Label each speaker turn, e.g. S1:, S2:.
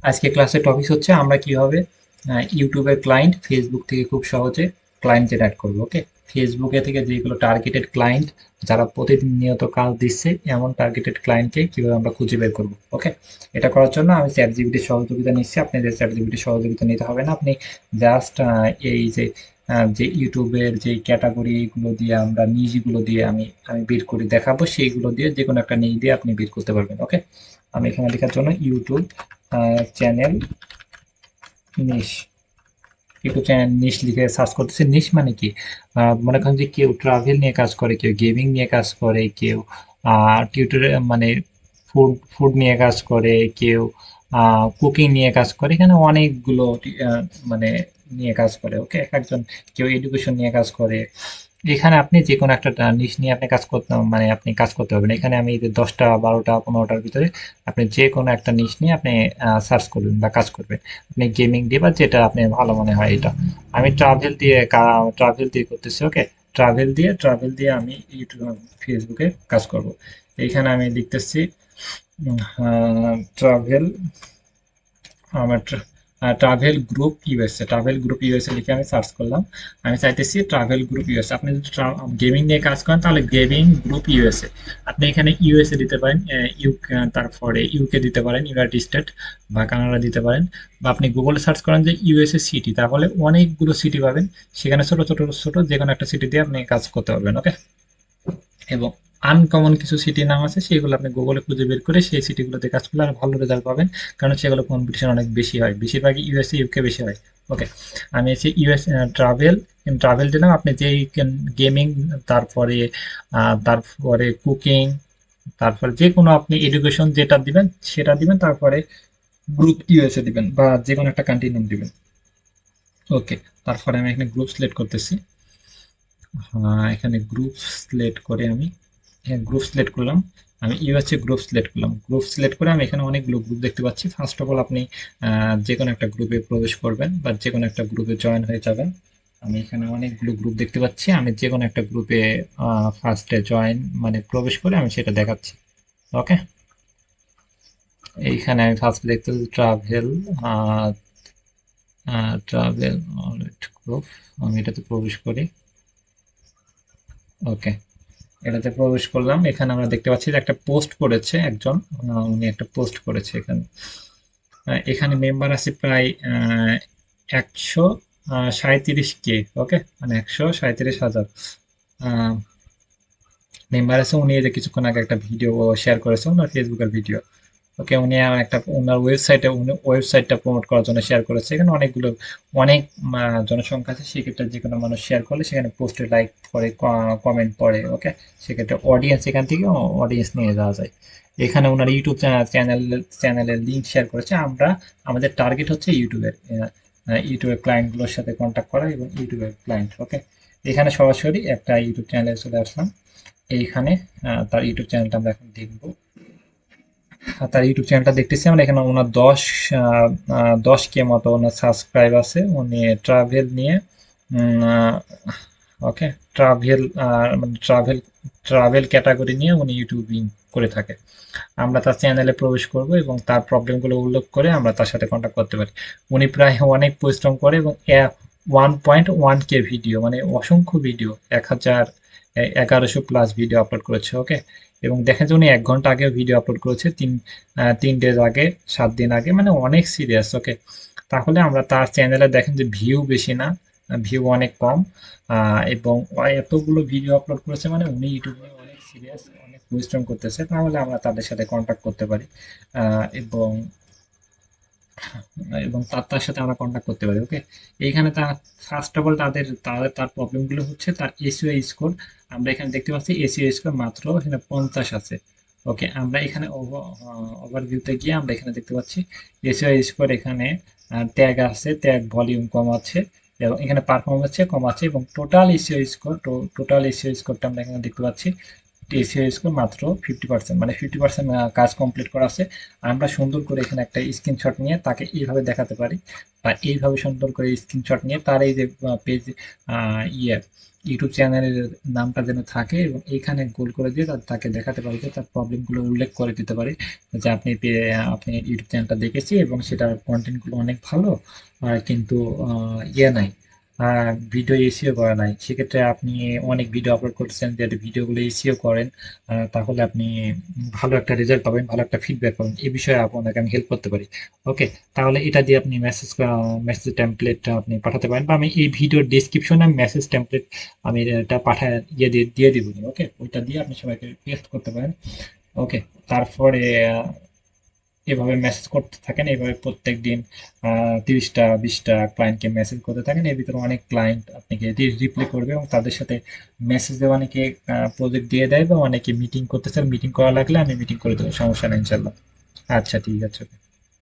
S1: আজকে ক্লাসের টপিক হচ্ছে আমরা কিভাবে ইউটিউবের ক্লায়েন্ট ফেসবুক থেকে খুব সহজে ক্লায়েন্ট জেনারেট করবো। ওকে, ফেসবুকে থেকে যেগুলো টার্গেটেড ক্লায়েন্ট যারা প্রতিদিন নিয়ত কাজ দিচ্ছে এমন টার্গেটেড ক্লায়েন্টকে কিভাবে আমরা খুঁজে বের করবো। ওকে, এটা করার জন্য আমি চ্যাট জিপিটির সহযোগিতা নিচ্ছি। আপনাদের চ্যাট জিপিটির সহযোগিতা নিতে হবে না। আপনি জাস্ট এই যে ইউটিউবের যে ক্যাটাগরিগুলো দিয়ে আমরা নিশগুলো দিয়ে আমি আমি বের করে দেখাবো, সেইগুলো দিয়ে যে কোনো একটা নিশ দিয়ে আপনি বের করতে পারবেন। ওকে, আমি এখানে লেখার জন্য ইউটিউব চ্যানেল নিশ, ইউটিউব চ্যানেল নিশ লিখে সার্চ করতেছি। নিশ মানে কি, মনে করেন যে কেউ ট্রাভেল নিয়ে কাজ করে, কেউ গেমিং নিয়ে কাজ করে, কেউ টিউটোরিয়াল মানে ফুড ফুড নিয়ে কাজ করে, কেউ কুকিং নিয়ে কাজ করে। এখানে অনেকগুলো মানে নিয়ে কাজ করে। ওকে, এক একজন, কেউ এডুকেশন নিয়ে কাজ করে। এখানে আপনি যে কোনো একটা নিশ নিয়ে আপনি কাজ করতে, মানে আপনি কাজ করতে পারবেন। এখানে আমি যে 10টা 12টা 15টার ভিতরে আপনি যে কোনো একটা নিশ নিয়ে আপনি সার্চ করবেন বা কাজ করবেন। আপনি গেমিং দিয়ে বা যেটা আপনি ভালো মনে হয় এটা। আমি ট্রাভেল দিয়ে করতেছি। ওকে, ট্রাভেল দিয়ে আমি ইউটিউব ফেসবুকে কাজ করব। এইখানে আমি লিখতেছি ট্রাভেল, আমার travel group USA, travel group USA লিখে আমি সার্চ করলাম। আমি চাইতেছি ট্রাভেল গ্রুপ ইউএসএ। আপনি যদি গেমিং নিয়ে কাজ করেন তাহলে গেমিং গ্রুপ ইউএসএ। আপনি এখানে ইউএসএ দিতে পারেন, তারপরে ইউকে দিতে পারেন, ইউনাইটেড স্টেট বা কানাডা দিতে পারেন। বা আপনি গুগলে সার্চ করেন যে ইউএসএ সিটি, তাহলে অনেকগুলো সিটি পাবেন। সেখানে ছোট ছোট ছোট যে কোনো একটা সিটি দিয়ে আপনি কাজ করতে পারবেন। ওকে, এবং আনকমন কিছু সিটির নাম আছে, সেগুলো আপনি গুগলে খুঁজে বের করে সেই সিটিগুলোতে কাজ করলে আর ভালো রেজাল্ট পাবেন। কারণ সেগুলো কম্পিটিশন অনেক বেশি হয়, বেশিরভাগই ইউএসএ ইউকে বেশি হয়। ওকে, আমি এসে ইউএস ট্রাভেল ট্রাভেল দিলাম। আপনি যেই গেমিং, তারপরে তারপরে কুকিং, তারপরে যে কোনো আপনি এডুকেশন যেটা দিবেন সেটা দিবেন, তারপরে গ্রুপ ইউএসএ দিবেন বা যে কোনো একটা কান্ট্রির নাম দিবেন। ওকে, তারপরে আমি এখানে গ্রুপ সিলেক্ট করতেছি। এখানে গ্রুপ সিলেক্ট করে আমি গ্রুপ সিলেক্ট করলাম। আমি ইউএসএ গ্রুপ সিলেক্ট করলাম। গ্রুপ সিলেক্ট করে আমি এখানে অনেকগুলো গ্রুপ দেখতে পাচ্ছি। ফার্স্ট অফ অল আপনি যে কোনো একটা গ্রুপে প্রবেশ করবেন বা যে কোনো একটা গ্রুপে জয়েন হয়ে যাবেন। আমি এখানে অনেকগুলো গ্রুপ দেখতে পাচ্ছি। আমি যে কোনো একটা গ্রুপে ফার্স্টে জয়েন মানে প্রবেশ করে আমি সেটা দেখাচ্ছি। ওকে, এইখানে আমি ফার্স্ট দেখতে পাচ্ছি ট্রাভেল, ট্রাভেল গ্রুপ। আমি এটাতে প্রবেশ করি। ওকে, এটাতে প্রবেশ করলাম। এখানে আমরা দেখতে পাচ্ছি যে একটা পোস্ট করেছে একজন, উনি একটা পোস্ট করেছে এখানে। এখানে মেম্বার আছে প্রায় 137 কে। ওকে, মানে 137,000 মেম্বার আছে। উনি এই যে কিছুক্ষণ আগে একটা ভিডিও শেয়ার করেছে, ওনার ফেসবুকের ভিডিও। ওকে, উনি একটা ওনার ওয়েবসাইটে, উনি ওয়েবসাইটটা প্রমোট করার জন্য শেয়ার করেছে। এখানে অনেক জনসংখ্যা আছে, সেক্ষেত্রে যে কোনো মানুষ শেয়ার করলে সেখানে পোস্টে লাইক করে, কমেন্ট করে। ওকে, সেক্ষেত্রে অডিয়েন্স, এখান থেকে অডিয়েন্স নিয়ে যাওয়া যায়। এখানে ওনার ইউটিউব চ্যানেলের লিঙ্ক শেয়ার করেছে। আমাদের টার্গেট হচ্ছে ইউটিউবের ক্লায়েন্টগুলোর সাথে কন্ট্যাক্ট করা এবং ইউটিউবের ক্লায়েন্ট। ওকে, এখানে সরাসরি একটা ইউটিউব চ্যানেলে চলে আসলাম। এইখানে তার ইউটিউব চ্যানেলটা আমরা এখন দেখবো। তার ইউটিউব চ্যানেলটা দেখতেছি আমরা। এখানে ওনার 10K মতো ওনার সাবস্ক্রাইব আছে। উনি ট্রাভেল নিয়ে, ওকে, ট্রাভেল মানে ট্রাভেল ক্যাটাগরি নিয়ে উনি ইউটিউবিং করে থাকে। আমরা তার চ্যানেলে প্রবেশ করব এবং তার প্রবলেমগুলো উল্লেখ করে আমরা তার সাথে কন্ট্যাক্ট করতে পারি। উনি প্রায় অনেক পরিশ্রম করে এবং 1.1K ভিডিও, মানে অসংখ্য ভিডিও, 1100+ ভিডিও আপলোড করেছে। ওকে, এবং দেখেন যে উনি 1 ঘন্টা আগে ভিডিও আপলোড করেছে, 3 ডেজ আগে, 7 দিন আগে, মানে অনেক সিরিয়াস। ওকে, তাহলে আমরা তার চ্যানেলে দেখেন যে ভিউ বেশি না, ভিউ অনেক কম, এবং এতগুলো ভিডিও আপলোড করেছে, মানে উনি ইউটিউবে অনেক সিরিয়াস, অনেক পরিশ্রম করতেছে। তাহলে আমরা তাদের সাথে কন্ট্যাক্ট করতে পারি এবং তার সাথে আমরা কন্ট্যাক্ট করতে পারি। ওকে, এইখানে ফার্স্ট অফ অল তার প্রবলেমগুলো হচ্ছে তার এসইও স্কোর। আমরা এখানে দেখতে পাচ্ছি এসইও স্কোর মাত্র এখানে 50 আছে। ওকে, আমরা এখানে ওভারভিউতে গিয়ে আমরা এখানে দেখতে পাচ্ছি এসইও স্কোর। এখানে ট্যাগ আছে, ট্যাগ ভলিউম কম আছে, এবং এখানে পারফরমেন্স কম আছে, এবং টোটাল এসইও স্কোরটা আমরা এখানে দেখতে পাচ্ছি এসিও স্কোর মাত্র 50%, মানে 50% কাজ কমপ্লিট করা আছে। আমরা সুন্দর করে এখানে একটা স্ক্রিনশট নিয়ে তাকে এইভাবে দেখাতে পারি, বা এইভাবে সুন্দর করে স্ক্রিনশট নিয়ে তার এই যে পেজ ইয়ে ইউটিউব চ্যানেলের নামটা যেন থাকে, এবং এইখানে গোল করে দিয়ে তাকে দেখাতে পারি যে তার প্রবলেমগুলো উল্লেখ করে দিতে পারি যে আপনি ইউটিউব চ্যানেলটা দেখেছি এবং সেটার কন্টেন্টগুলো অনেক ভালো, কিন্তু ইয়ে নাই, ভিডিও এসিও করা নাই। সেক্ষেত্রে আপনি অনেক ভিডিও আপলোড করছেন, যদি ভিডিওগুলো এসিও করেন তাহলে আপনি ভালো একটা রেজাল্ট পাবেন, ভালো একটা ফিডব্যাক পাবেন। এই বিষয়ে আপনাকে আমি হেল্প করতে পারি। ওকে, তাহলে এটা দিয়ে আপনি মেসেজ টেমপ্লেটটা আপনি পাঠাতে পারেন, বা আমি এই ভিডিওর ডিসক্রিপশনে মেসেজ টেমপ্লেট আমি এটা পাঠায় দিয়ে দিব। ওকে, ওইটা দিয়ে আপনি সবাইকে পেস্ট করতে পারেন। ওকে, তারপরে এভাবে মেসেজ করতে থাকেন, এইভাবে প্রত্যেক দিন 30টা 20টা ক্লায়েন্টকে মেসেজ করতে থাকেন। এর ভিতরে অনেক ক্লায়েন্ট আপনাকে রিপ্লাই করবে, এবং তাদের সাথে মেসেজে অনেকে প্রজেক্ট দিয়ে দেয়, বা অনেকে মিটিং করতে চান। মিটিং করা লাগলে আমি মিটিং করে দেবো, সমস্যা নেই ইনশাল্লাহ। আচ্ছা, ঠিক আছে।